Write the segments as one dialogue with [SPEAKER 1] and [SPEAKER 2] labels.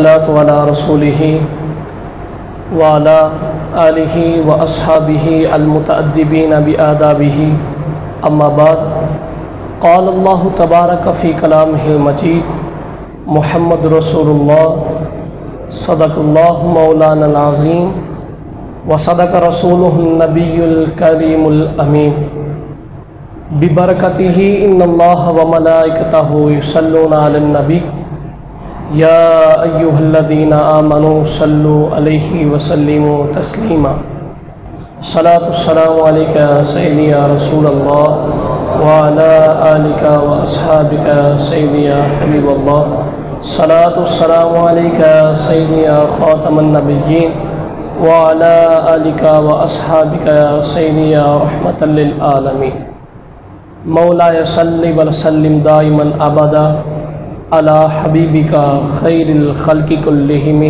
[SPEAKER 1] وعلى رسوله وعلى آله وأصحابه المتأدبين بآدابه أما بعد قال الله تبارك في كلامه المجيد محمد رسول الله صدق الله مولانا العظيم وصدق رسوله النبي الكريم الأمين ببركته إن الله وملائكته يصلون على النبي يا أيها الذين آمنوا صلوا عليه وسلموا تسليما الصلاة والسلام عليك يا سيدي يا رسول الله وعلى آلك وأصحابك يا سيدي يا حبيب الله الصلاة والسلام عليك يا سيدي يا خاتم النبيين وعلى آلك وأصحابك يا سيدي يا رحمة للعالمين مولاي صل وسلم دائما أبدا على حبيبك خير الخلق كلهم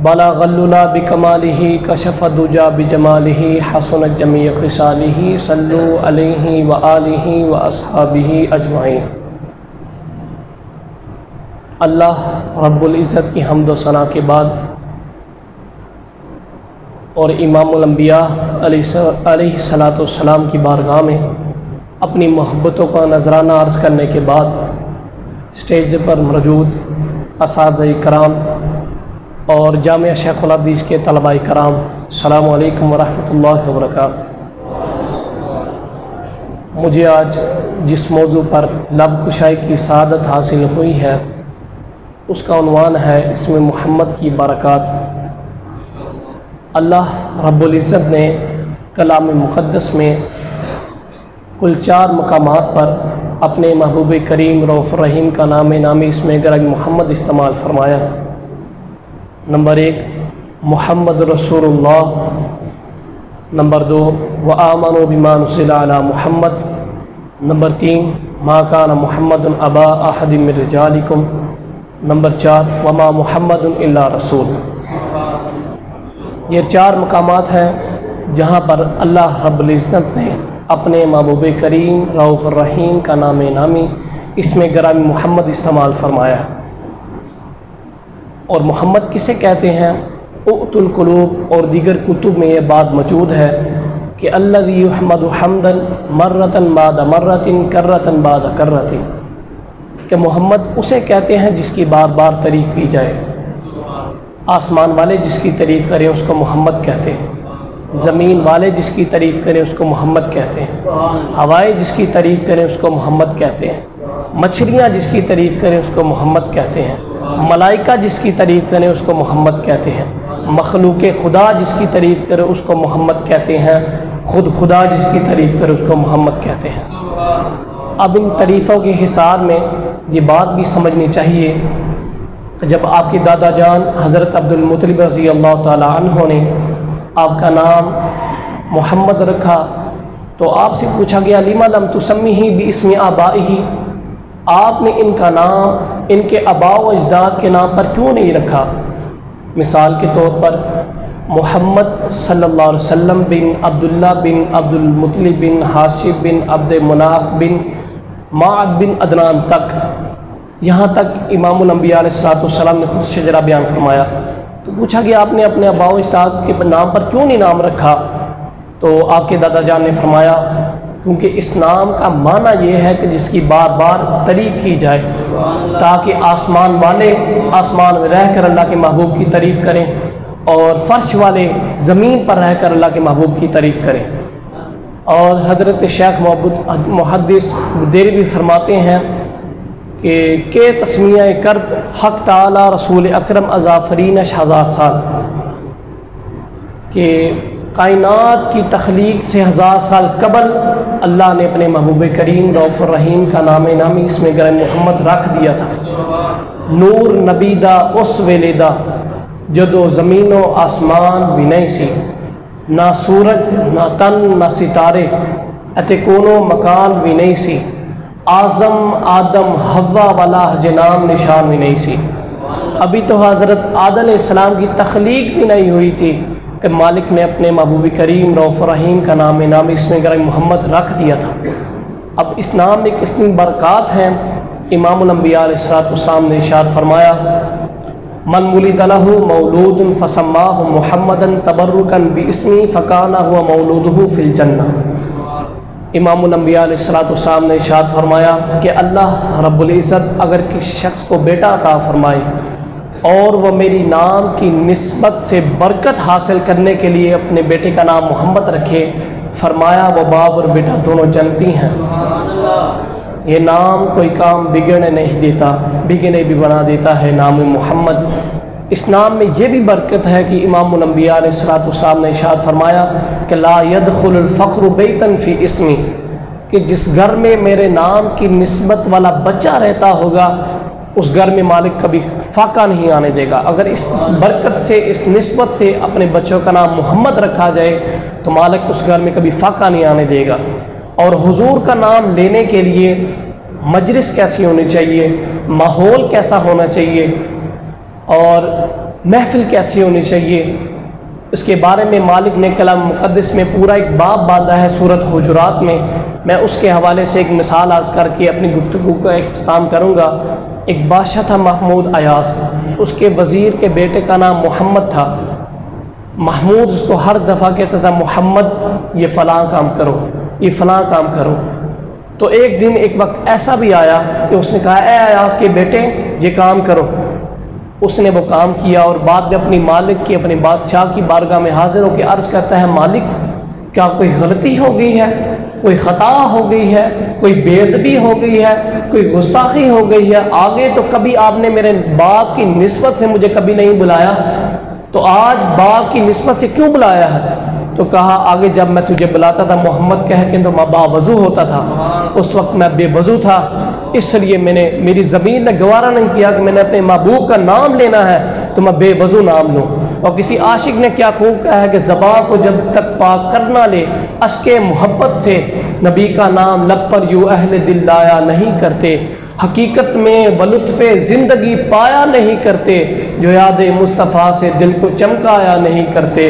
[SPEAKER 1] بلغ العلا بكماله كشف الدجى بجماله حسنت جميع خصاله صلوا عليه وآله وأصحابه أجمعين۔ اللہ رب العزت کی حمد و ثنا کے بعد اور امام الانبیاء علیہ الصلاۃ والسلام کی بارگاہ میں اپنی محبتوں کا نذرانہ عرض کرنے کے بعد اسٹیج پر موجود اساتذہ کرام اور جامعہ شیخ الحدیث کے طلباء کرام، السلام علیکم ورحمۃ اللہ وبرکاتہ۔ مجھے آج جس موضوع پر لب کشائی کی سعادت حاصل ہوئی ہے اس کا عنوان ہے اسم محمد کی برکات۔ اللہ رب العزت نے کلام مقدس میں کل 4 مقامات پر اپنے محبوب کریم رؤوف الرحیم کا نام نامی اسم گرگ محمد استعمال فرمایا۔ نمبر 1 محمد رسول اللہ، نمبر 2 وآمنوا بما نزل علی محمد، نمبر 3 ما کان محمد ابا احد من رجالکم، نمبر 4 وما محمد الا رسول۔ یہ 4 مقامات ہیں جہاں پر اللہ رب العزت نے اپنے محبوب کریم رؤوف الرحیم کا نام نامی اسم گرامی محمد استعمال فرمایا۔ اور محمد کسے کہتے ہیں؟ اؤت القلوب اور دیگر کتب میں یہ بات موجود ہے کہ الذی یحمد حمدا مرۃ بعد مرۃ کرۃ بعد کرۃ، کہ محمد اسے کہتے ہیں جس کی بار بار تعریف کی جائے۔ آسمان والے جس کی تعریف کریں اس کو محمد کہتے ہیں، زمین والے جس کی تعریف کریں اس کو محمد کہتے ہیں، ہوائیں جس کی تعریف کریں اس کو محمد کہتے ہیں، مچھلیاں جس کی تعریف کریں اس کو محمد کہتے ہیں، ملائکہ جس کی تعریف کریں اس کو محمد کہتے ہیں، مخلوق خدا جس کی تعریف کرے اس کو محمد کہتے ہیں، خود خدا جس کی تعریف کرے اس کو محمد کہتے ہیں۔ اب ان تعریفوں کے حصار میں یہ بات بھی سمجھنی چاہیے کہ جب آپ کے دادا جان حضرت عبد المطلب رضی اللہ تعالی عنہ نے آپ کا نام محمد رکھا تو آپ سے پوچھا گیا لما لم تسمیہ باسم آبائہ، آپ نے ان کا نام ان کے آباء و اجداد کے نام پر کیوں نہیں رکھا؟ مثال کے طور پر محمد صلی اللہ علیہ وسلم بن عبداللہ بن عبد المطلب بن ہاشم بن عبد مناف بن معد بن عدنان تک، یہاں تک امام الانبیاء علیہ السلام نے خود شجرہ بیان فرمایا۔ تو پوچھا کہ آپ نے اپنے آباء و اجداد کے نام پر کیوں نہیں نام رکھا؟ تو آپ کے دادا جان نے فرمایا کیونکہ اس نام کا معنی یہ ہے کہ جس کی بار بار تعریف کی جائے، تاکہ آسمان والے آسمان میں رہ کر اللہ کے محبوب کی تعریف کریں اور فرش والے زمین پر رہ کر اللہ کے محبوب کی تعریف کریں۔ اور حضرت شیخ محدث دہلوی فرماتے ہیں کہ تسمیہ کرد حق تعالی رسول اکرم اظافرین 1000 سال، کہ کائنات کی تخلیق سے 1000 سال قبل اللہ نے اپنے محبوب کریم رؤوف الرحیم کا نام نامی اسم گرامی محمد رکھ دیا تھا۔ نور نبیدہ اس ویلیدہ جدو زمین و آسمان بھی نہیں سی، نہ سورج نہ تن نہ ستارے اتے کونو مکان بھی نہیں سی، آزم آدم حوا والا جنام نشان بھی نہیں سی۔ ابھی تو حضرت آدم علیہ السلام کی تخلیق بھی نہیں ہوئی تھی کہ مالک نے اپنے محبوب کریم رؤوف الرحیم کا نام اسم گرامی محمد رکھ دیا تھا۔ اب اس نام میں کتنی برکات ہیں۔ امام الانبیاء علیہ السلام نے ارشاد فرمایا من ولد لہ مولود فسماہ محمدًا تبرکاً باسمی فکان ہوا مولودہ فی الجنہ۔ امام الانبیاء علیہ السلام نے ارشاد فرمایا کہ اللہ رب العزت اگر کسی شخص کو بیٹا عطا فرمائے اور وہ میری نام کی نسبت سے برکت حاصل کرنے کے لیے اپنے بیٹے کا نام محمد رکھے، فرمایا وہ باپ اور بیٹا دونوں جنتی ہیں۔ یہ نام کوئی کام بگڑنے نہیں دیتا، بگڑنے بھی بنا دیتا ہے نام محمد۔ اس نام میں یہ بھی برکت ہے کہ امام الانبیاء علیہ السلام نے ارشاد فرمایا کہ لا يدخل الفخر بیتاً فی اسمی، کہ جس گھر میں میرے نام کی نسبت والا بچہ رہتا ہوگا اس گھر میں مالک کبھی فاقہ نہیں آنے دے گا۔ اگر اس برکت سے، اس نسبت سے اپنے بچوں کا نام محمد رکھا جائے تو مالک اس گھر میں کبھی فاقہ نہیں آنے دے گا۔ اور حضور کا نام لینے کے لیے مجلس کیسی ہونی چاہیے، ماحول کیسا ہونا چاہیے اور محفل کیسی ہونی چاہیے، اس کے بارے میں مالک نے کلام مقدس میں پورا ایک باب باندھا ہے سورۃ حجرات میں۔ میں اس کے حوالے سے ایک مثال عرض کر کے اپنی گفتگو کا اختتام کروں گا۔ ایک بادشاہ تھا محمود ایاز، اس کے وزیر کے بیٹے کا نام محمد تھا۔ محمود اس کو ہر دفعہ کہتا تھا محمد یہ فلاں کام کرو، یہ فلاں کام کرو۔ تو ایک دن ایک وقت ایسا بھی آیا کہ اس نے کہا اے ایاز کے بیٹے یہ کام کرو۔ اس نے وہ کام کیا اور بعد میں اپنی مالک کی، اپنے بادشاہ کی بارگاہ میں حاضر ہو کے عرض کرتا ہے مالک کیا کوئی غلطی ہو گئی ہے، کوئی خطا ہو گئی ہے، کوئی بے ادبی ہو گئی ہے، کوئی گستاخی ہو گئی ہے؟ آگے تو کبھی آپ نے میرے باپ کی نسبت سے مجھے کبھی نہیں بلایا، تو آج باپ کی نسبت سے کیوں بلایا ہے؟ تو کہا آگے جب میں تجھے بلاتا تھا محمد کہہ کے تو میں باوضو ہوتا تھا، اس وقت میں بے وضو تھا، اس لیے میری زمین نے گوارا نہیں کیا کہ میں نے اپنے محبوب کا نام لینا ہے تو میں بے وضو نام لوں۔ اور کسی عاشق نے کیا خوب کہا ہے کہ زبان کو جب تک پاک کر نہ لے اشک محبت سے نبی کا نام لب پر یوں اہل دل لایا نہیں کرتے، حقیقت میں بلطف زندگی پایا نہیں کرتے، جو یاد مصطفیٰ سے دل کو چمکایا نہیں کرتے۔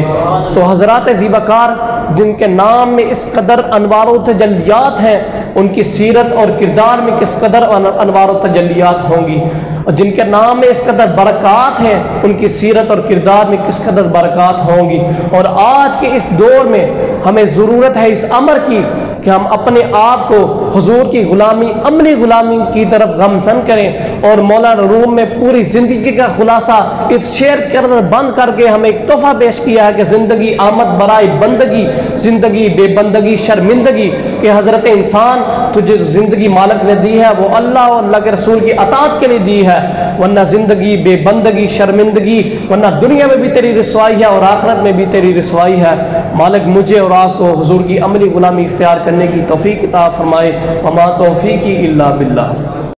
[SPEAKER 1] تو حضرات زیبکار جن کے نام میں اس قدر انوار و تجلیات ہیں، ان کی سیرت اور کردار میں کس قدر انوار و تجلیات ہوں گی، اور جن کے نام میں اس قدر برکات ہیں ان کی سیرت اور کردار میں کس قدر برکات ہوں گی۔ اور آج کے اس دور میں ہمیں ضرورت ہے اس امر کی کہ ہم اپنے آپ کو حضور کی غلامی، عملی غلامی کی طرف گامزن کریں، اور مولانا روم میں پوری زندگی کا خلاصہ اس شعر کے اندر بند کر کے ہمیں ایک تحفہ پیش کیا ہے کہ زندگی آمد برائے بندگی، زندگی بے بندگی شرمندگی، کہ حضرت انسان تجھے زندگی مالک نے دی ہے وہ اللہ اور اللہ کے رسول کی اطاعت کے لیے دی ہے، ورنہ زندگی بے بندگی شرمندگی، ورنہ دنیا میں بھی تیری رسوائی ہے اور آخرت میں بھی تیری رسوائی ہے۔ مالک مجھے اور آپ کو حضور کی عملی غلامی اختیار کرنے کی توفیق عطا فرمائے۔ وما توفیقی الا باللہ۔